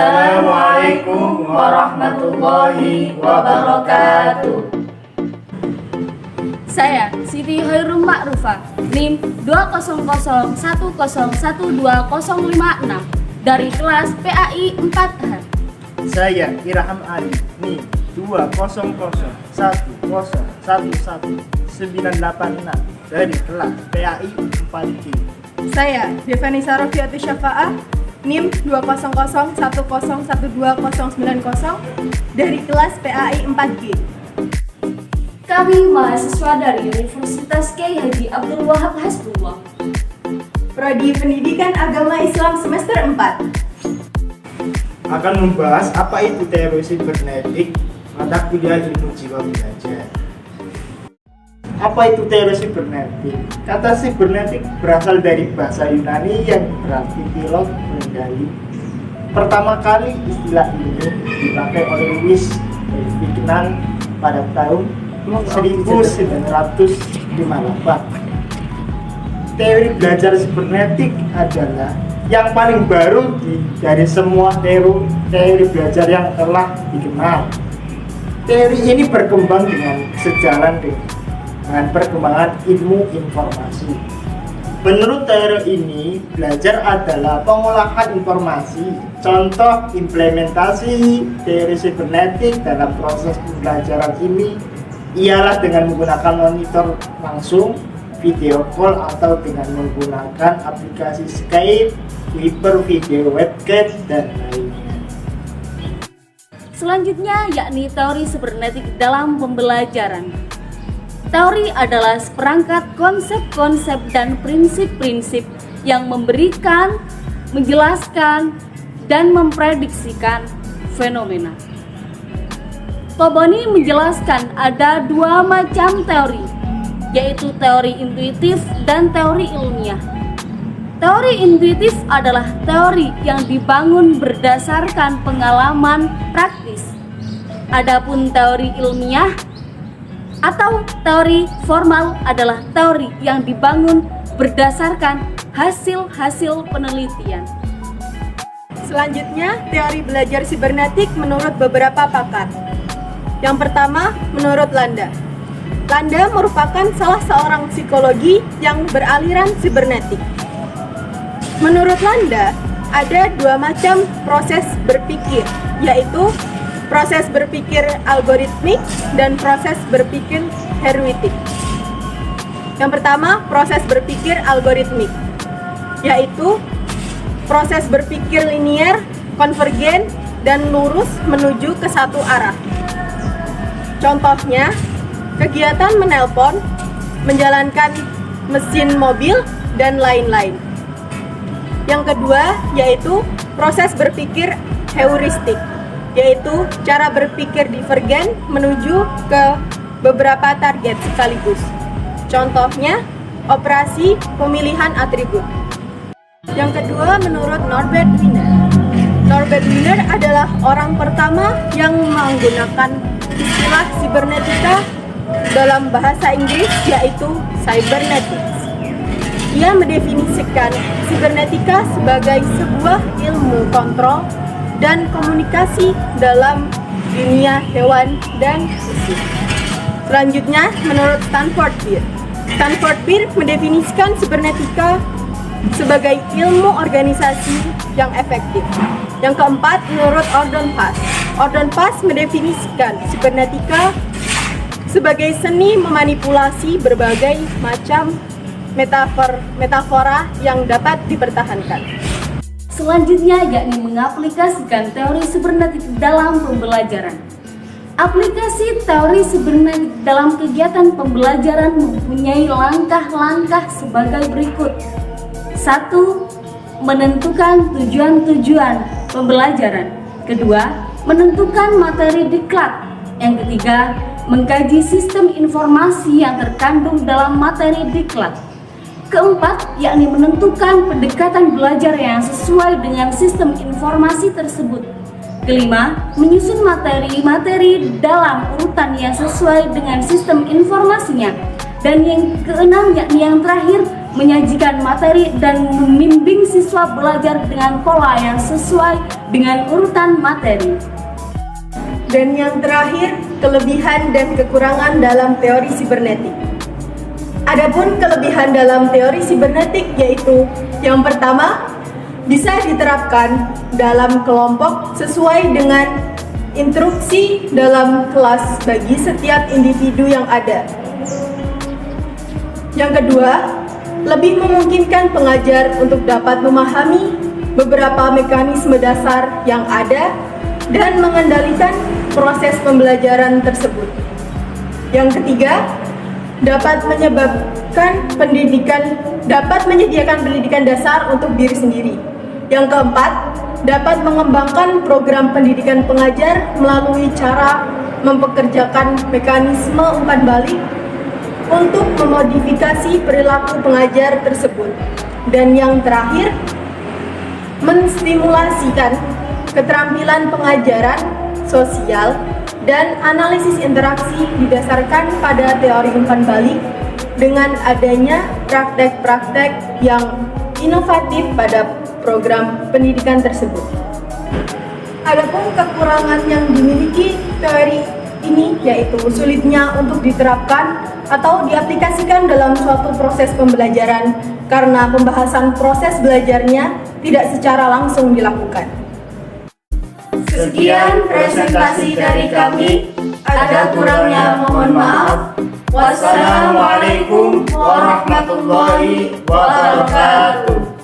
Assalamualaikum warahmatullahi wabarakatuh. Saya Siti Hoirul Ma'rufah, NIM 20010120556 dari kelas PAI 4H. Saya Irham Ali, NIM 20010111986 dari kelas PAI 4G. Saya Devanisa Rofiati Syafa'ah, NIM 20010120990 dari kelas PAI 4G. Kami mahasiswa dari Universitas Kyai Haji Abdul Wahab Hasbullah, Prodi Pendidikan Agama Islam semester 4. Akan membahas apa itu teori sibernetik mata kuliah ilmu jiwa belajar. Apa itu teori sibernetik? Kata sibernetik berasal dari bahasa Yunani yang berarti pilot mengendali. Pertama kali istilah ini dipakai oleh Louis Wignan pada tahun 1958. Teori belajar sibernetik adalah yang paling baru dari semua teori belajar yang telah dikenal. Teori ini berkembang dengan sejalan dengan perkembangan ilmu informasi. Menurut teori ini, belajar adalah pengolahan informasi. Contoh implementasi teori sibernetik dalam proses pembelajaran ini ialah dengan menggunakan monitor langsung, video call, atau dengan menggunakan aplikasi Skype, Viber, video webcam, dan lainnya. selanjutnya yakni teori sibernetik dalam pembelajaran. Teori adalah seperangkat konsep-konsep dan prinsip-prinsip yang memberikan, menjelaskan, dan memprediksikan fenomena. Toboni menjelaskan ada dua macam teori, yaitu teori intuitif dan teori ilmiah. Teori intuitif adalah teori yang dibangun berdasarkan pengalaman praktis. Adapun teori ilmiah atau teori formal adalah teori yang dibangun berdasarkan hasil-hasil penelitian. Selanjutnya, teori belajar sibernetik menurut beberapa pakar. Yang pertama, menurut Landa. Landa merupakan salah seorang psikologi yang beraliran sibernetik. Menurut Landa, ada dua macam proses berpikir, yaitu proses berpikir algoritmik dan proses berpikir heuristik. Yang pertama, proses berpikir algoritmik, yaitu proses berpikir linier, konvergen, dan lurus menuju ke satu arah. Contohnya, kegiatan menelpon, menjalankan mesin mobil, dan lain-lain. Yang kedua, yaitu proses berpikir heuristik, yaitu cara berpikir divergen menuju ke beberapa target sekaligus. Contohnya, operasi pemilihan atribut. Yang kedua, menurut Norbert Wiener. Norbert Wiener adalah orang pertama yang menggunakan istilah sibernetika dalam bahasa Inggris, yaitu cybernetics. Ia mendefinisikan sibernetika sebagai sebuah ilmu kontrol dan komunikasi dalam dunia hewan dan fisik. Selanjutnya, menurut Stanford Beer. Stanford Beer mendefinisikan sibernetika sebagai ilmu organisasi yang efektif. Yang keempat, menurut Ordon Pass. Ordon Pass mendefinisikan sibernetika sebagai seni memanipulasi berbagai macam metafora yang dapat dipertahankan. Selanjutnya yakni mengaplikasikan teori sibernetik dalam pembelajaran. Aplikasi teori sibernetik dalam kegiatan pembelajaran mempunyai langkah-langkah sebagai berikut. 1. Menentukan tujuan-tujuan pembelajaran. Kedua, menentukan materi diklat. Yang ketiga, mengkaji sistem informasi yang terkandung dalam materi diklat. Keempat, yakni menentukan pendekatan belajar yang sesuai dengan sistem informasi tersebut. Kelima, menyusun materi-materi dalam urutan yang sesuai dengan sistem informasinya. Dan yang keenam, yakni yang terakhir, menyajikan materi dan membimbing siswa belajar dengan pola yang sesuai dengan urutan materi. Dan yang terakhir, kelebihan dan kekurangan dalam teori sibernetik. Adapun kelebihan dalam teori sibernetik yaitu yang pertama, bisa diterapkan dalam kelompok sesuai dengan instruksi dalam kelas bagi setiap individu yang ada. Yang kedua, lebih memungkinkan pengajar untuk dapat memahami beberapa mekanisme dasar yang ada dan mengendalikan proses pembelajaran tersebut. Yang ketiga, dapat menyediakan pendidikan dasar untuk diri sendiri. Yang keempat, dapat mengembangkan program pendidikan pengajar melalui cara mempekerjakan mekanisme umpan balik untuk memodifikasi perilaku pengajar tersebut. Dan yang terakhir, menstimulasikan keterampilan pengajaran sosial dan analisis interaksi didasarkan pada teori umpan balik dengan adanya praktek-praktek yang inovatif pada program pendidikan tersebut. Adapun kekurangan yang dimiliki teori ini yaitu sulitnya untuk diterapkan atau diaplikasikan dalam suatu proses pembelajaran karena pembahasan proses belajarnya tidak secara langsung dilakukan. Sekian presentasi dari kami. Ada kurangnya mohon maaf. Wassalamualaikum warahmatullahi wabarakatuh.